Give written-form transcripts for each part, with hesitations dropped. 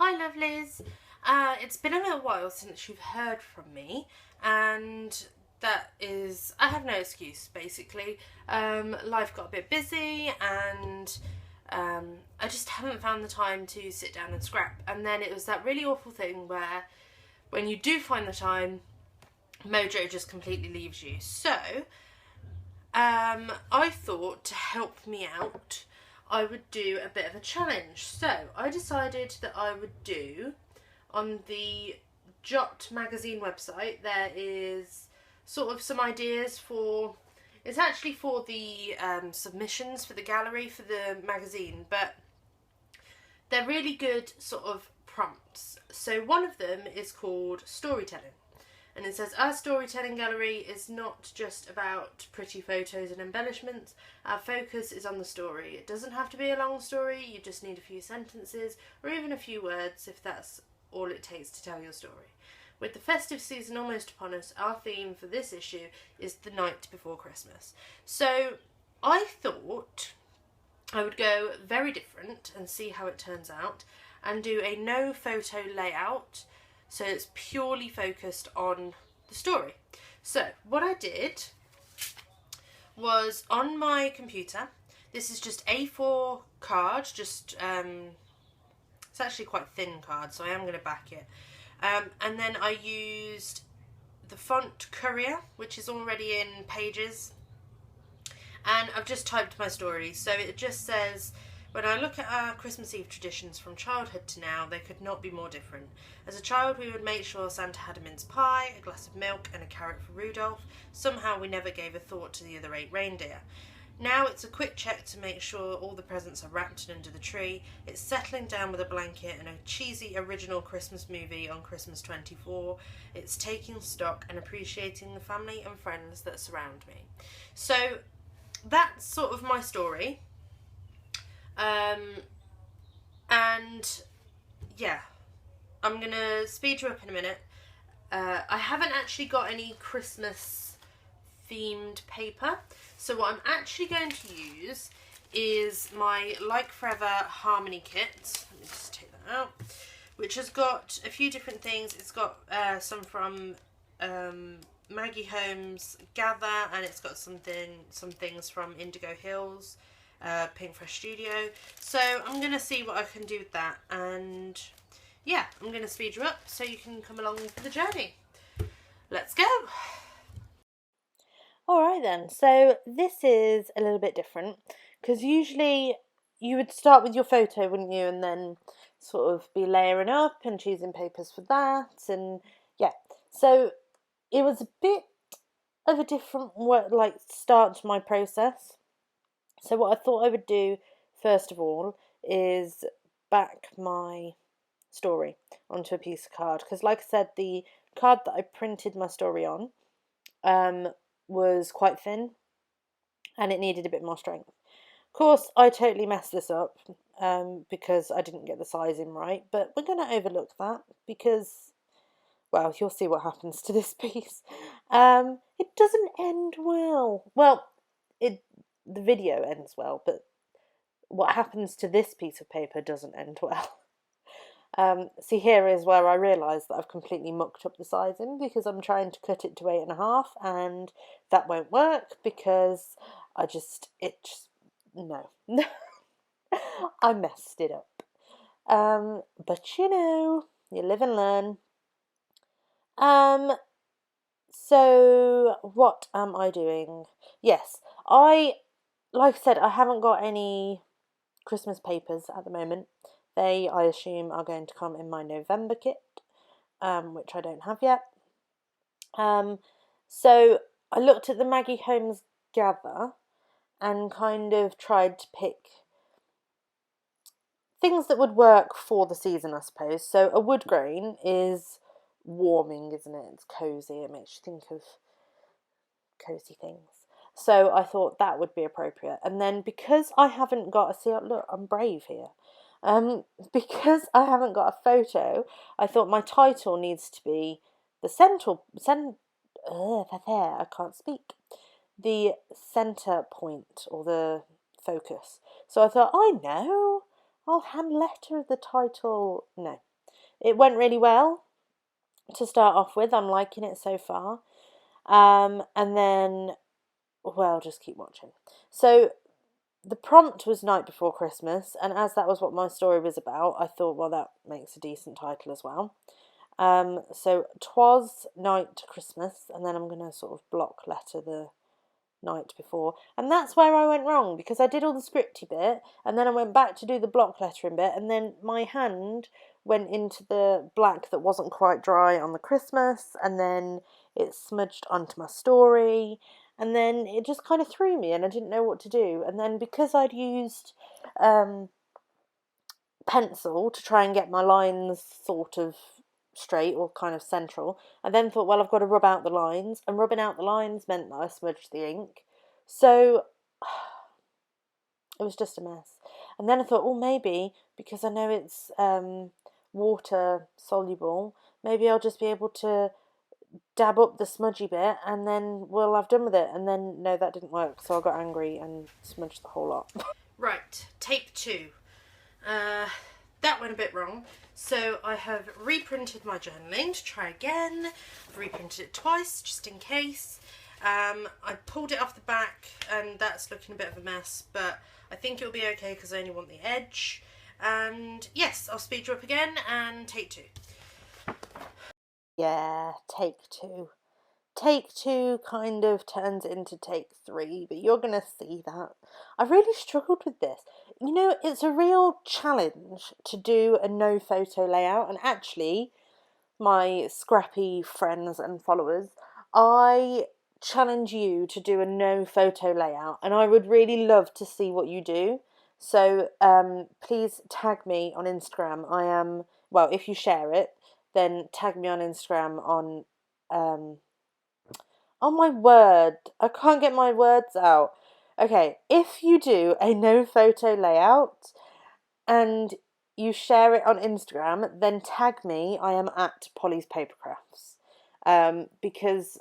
Hi lovelies, it's been a little while since you've heard from me, and that is, I have no excuse basically. Life got a bit busy and I just haven't found the time to sit down and scrap, and then it was that really awful thing where when you do find the time, mojo just completely leaves you. So I thought to help me out I would do a bit of a challenge. So I decided that I would do, on the Jot Magazine website, there is sort of some ideas for, it's actually for the submissions for the gallery for the magazine, but they're really good sort of prompts. So one of them is called Storytelling. And it says, our storytelling gallery is not just about pretty photos and embellishments. Our focus is on the story. It doesn't have to be a long story. You just need a few sentences or even a few words if that's all it takes to tell your story. With the festive season almost upon us, our theme for this issue is the night before Christmas. So I thought I would go very different and see how it turns out and do a no photo layout. So it's purely focused on the story. So what I did was, on my computer, this is just A4 card, just it's actually quite thin card, so I am going to back it. And then I used the font Courier, which is already in Pages, and I've just typed my story. So it just says, when I look at our Christmas Eve traditions from childhood to now, they could not be more different. As a child, we would make sure Santa had a mince pie, a glass of milk, and a carrot for Rudolph. Somehow we never gave a thought to the other 8 reindeer. Now it's a quick check to make sure all the presents are wrapped under the tree. It's settling down with a blanket and a cheesy original Christmas movie on Christmas 24. It's taking stock and appreciating the family and friends that surround me. So that's sort of my story. And yeah, I'm gonna speed you up in a minute. I haven't actually got any Christmas themed paper, so what I'm actually going to use is my Like Forever Harmony Kit. Let me just take that out, which has got a few different things. It's got some from Maggie Holmes Gather, and it's got some things from Indigo Hills, Pink Fresh Studio. So I'm going to see what I can do with that, and yeah, I'm going to speed you up so you can come along for the journey. Let's go! Alright then, so this is a little bit different, because usually you would start with your photo, wouldn't you, and then sort of be layering up and choosing papers for that, and yeah, so it was a bit of a different start to my process. So what I thought I would do first of all is back my story onto a piece of card, because like I said, the card that I printed my story on was quite thin and it needed a bit more strength. Of course, I totally messed this up because I didn't get the sizing right, but we're going to overlook that because, well, you'll see what happens to this piece. It doesn't end well. Well, the video ends well, but what happens to this piece of paper doesn't end well. See, here is where I realise that I've completely mucked up the sizing, because I'm trying to cut it to 8.5, and that won't work because no. I messed it up. But you live and learn. So what am I doing? Yes, like I said, I haven't got any Christmas papers at the moment. They, I assume, are going to come in my November kit, which I don't have yet. So I looked at the Maggie Holmes Gather and kind of tried to pick things that would work for the season, I suppose. So a wood grain is warming, isn't it? It's cosy. It makes you think of cosy things. So I thought that would be appropriate. And then because I haven't got look, I'm brave here. Because I haven't got a photo, I thought my title needs to be the I can't speak. The centre point, or the focus. So I thought, I know, I'll hand letter the title. No, it went really well to start off with. I'm liking it so far. And then, well, just keep watching. So the prompt was Night Before Christmas, and as that was what my story was about, I thought, well, that makes a decent title as well. So 'twas night to Christmas, and then I'm going to sort of block letter the night before, and that's where I went wrong, because I did all the scripty bit, and then I went back to do the block lettering bit, and then my hand went into the black that wasn't quite dry on the Christmas, and then it smudged onto my story, and then it just kind of threw me, and I didn't know what to do. And then because I'd used pencil to try and get my lines sort of straight or kind of central, I then thought, well, I've got to rub out the lines, and rubbing out the lines meant that I smudged the ink, so it was just a mess. And then I thought, oh, maybe because I know it's water soluble, maybe I'll just be able to dab up the smudgy bit, and then well, I've done with it. And then no, that didn't work, so I got angry and smudged the whole lot. Right, take 2. That went a bit wrong, so I have reprinted my journaling to try again. I've reprinted it twice just in case. I pulled it off the back, and that's looking a bit of a mess, but I think it'll be okay because I only want the edge. And yes, I'll speed you up again and take 2. Yeah, take 2. Take 2 kind of turns into take 3, but you're going to see that. I really struggled with this. You know, it's a real challenge to do a no photo layout, and actually, my scrappy friends and followers, I challenge you to do a no photo layout, and I would really love to see what you do. So please tag me on Instagram. Well, if you share it, then tag me on Instagram on oh my word, I can't get my words out. Okay, if you do a no photo layout and you share it on Instagram, then tag me. I am at Polly's Paper Crafts. Because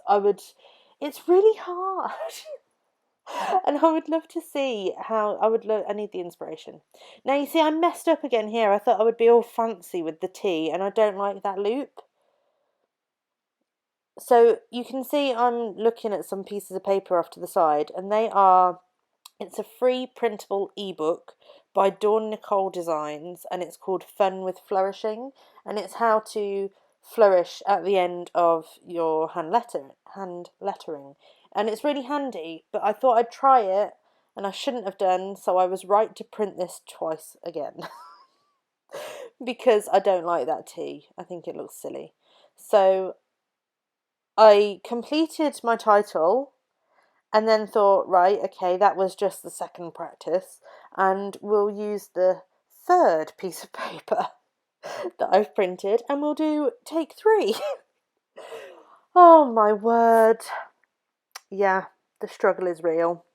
it's really hard. And I would love to see how, I need the inspiration. Now you see, I messed up again here. I thought I would be all fancy with the T, and I don't like that loop. So you can see I'm looking at some pieces of paper off to the side, and it's a free printable ebook by Dawn Nicole Designs, and it's called Fun with Flourishing, and it's how to flourish at the end of your hand lettering. And it's really handy, but I thought I'd try it, and I shouldn't have done, so I was right to print this twice again. Because I don't like that T. I think it looks silly. So I completed my title and then thought, right, okay, that was just the second practice, and we'll use the third piece of paper that I've printed, and we'll do take 3. Oh my word. Yeah, the struggle is real.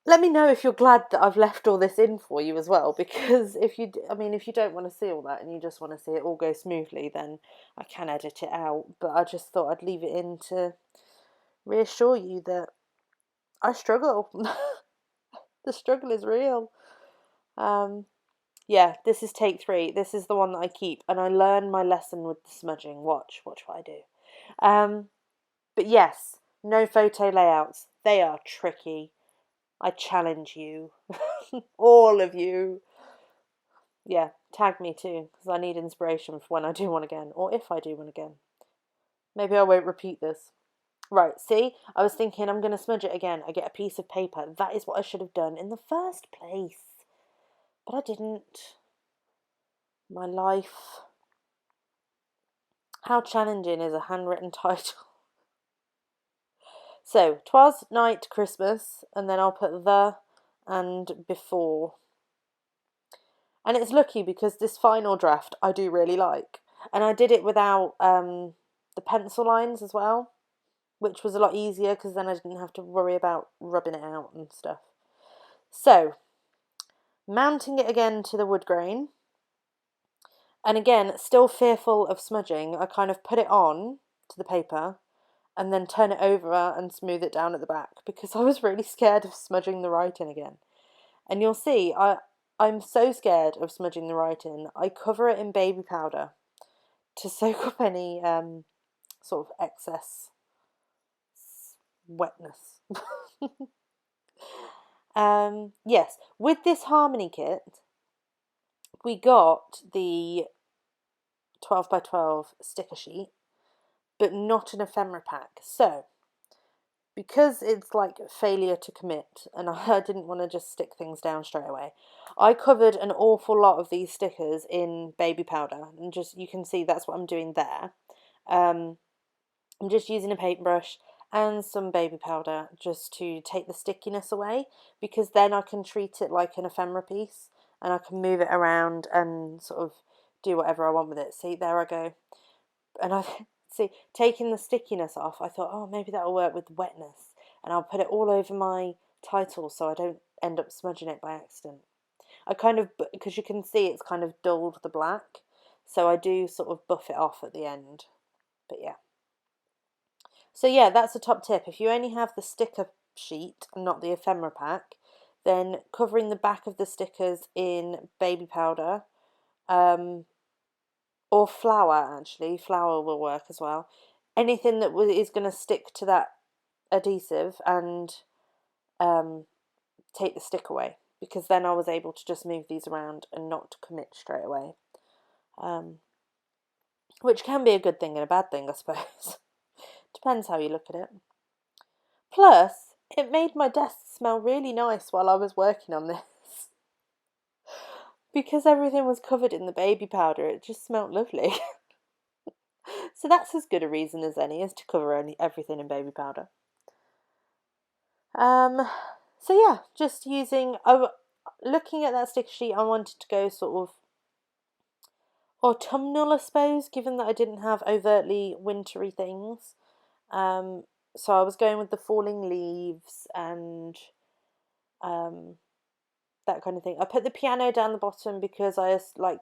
Let me know if you're glad that I've left all this in for you as well, because if you don't want to see all that and you just want to see it all go smoothly, then I can edit it out, but I just thought I'd leave it in to reassure you that I struggle. The struggle is real. Yeah, this is take 3. This is the one that I keep, and I learned my lesson with the smudging. Watch what I do. But yes, no photo layouts. They are tricky. I challenge you, all of you. Yeah, tag me too, because I need inspiration for when I do one again, or if I do one again. Maybe I won't repeat this. Right, see, I was thinking I'm going to smudge it again. I get a piece of paper. That is what I should have done in the first place. But I didn't. My life. How challenging is a handwritten title? So, 'twas night Christmas, and then I'll put the and before. And it's lucky because this final draft I do really like. And I did it without the pencil lines as well, which was a lot easier because then I didn't have to worry about rubbing it out and stuff. So, mounting it again to the wood grain, and again, still fearful of smudging, I kind of put it on to the paper and then turn it over and smooth it down at the back because I was really scared of smudging the writing again. And you'll see, I'm so scared of smudging the writing. I cover it in baby powder to soak up any sort of excess wetness. Yes, with this Harmony kit, we got the 12 by 12 sticker sheet, but not an ephemera pack. So, because it's like failure to commit, and I didn't want to just stick things down straight away, I covered an awful lot of these stickers in baby powder, and just you can see that's what I'm doing there. I'm just using a paintbrush and some baby powder just to take the stickiness away, because then I can treat it like an ephemera piece and I can move it around and sort of do whatever I want with it. See, there I go. And I see, taking the stickiness off, I thought, oh, maybe that'll work with wetness, and I'll put it all over my title so I don't end up smudging it by accident. I kind of, because you can see it's kind of dulled the black, so I do sort of buff it off at the end. But yeah. So yeah, that's a top tip. If you only have the sticker sheet and not the ephemera pack, then covering the back of the stickers in baby powder, or flour, actually. Flour will work as well. Anything that is going to stick to that adhesive and take the stick away, because then I was able to just move these around and not commit straight away. Which can be a good thing and a bad thing, I suppose. Depends how you look at it. Plus, it made my desk smell really nice while I was working on this. Because everything was covered in the baby powder, it just smelled lovely. So that's as good a reason as any, is to cover everything in baby powder. So yeah, just using, looking at that sticker sheet, I wanted to go sort of autumnal, I suppose, given that I didn't have overtly wintry things. So I was going with the falling leaves and that kind of thing. I put the piano down the bottom because I like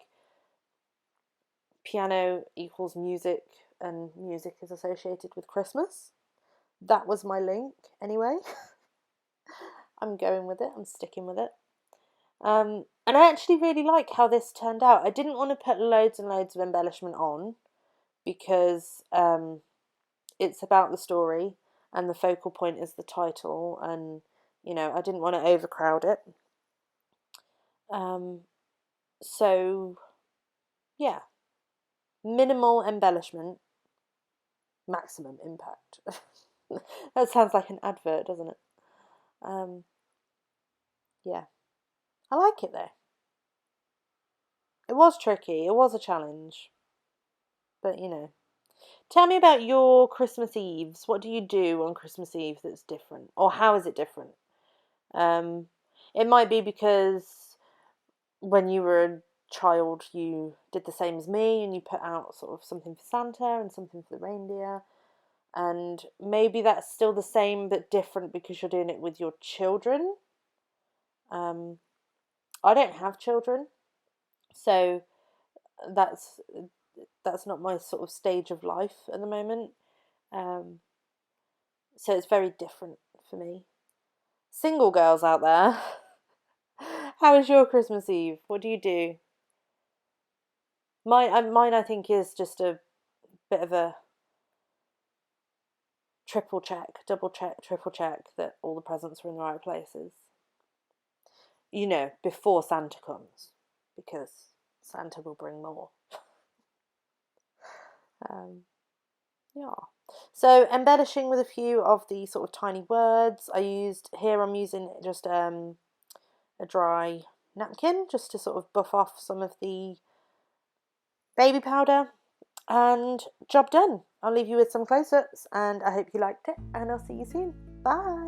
piano equals music, and music is associated with Christmas. That was my link anyway. I'm going with it. I'm sticking with it. And I actually really like how this turned out. I didn't want to put loads and loads of embellishment on because it's about the story and the focal point is the title, and you know, I didn't want to overcrowd it. So yeah, minimal embellishment, maximum impact. That sounds like an advert, doesn't it? Yeah, I like it though. It was tricky, it was a challenge, but you know. Tell me about your Christmas Eves. What do you do on Christmas Eve that's different? Or how is it different? It might be because when you were a child you did the same as me and you put out sort of something for Santa and something for the reindeer. And maybe that's still the same but different because you're doing it with your children. I don't have children, so that's not my sort of stage of life at the moment. So it's very different for me. Single girls out there, how is your Christmas Eve? What do you do? Mine I think is just a bit of a triple check, double check, triple check that all the presents are in the right places. You know, before Santa comes, because Santa will bring more. Yeah. So embellishing with a few of the sort of tiny words. I'm using just a dry napkin just to sort of buff off some of the baby powder, and job done. I'll leave you with some close-ups and I hope you liked it, and I'll see you soon. Bye.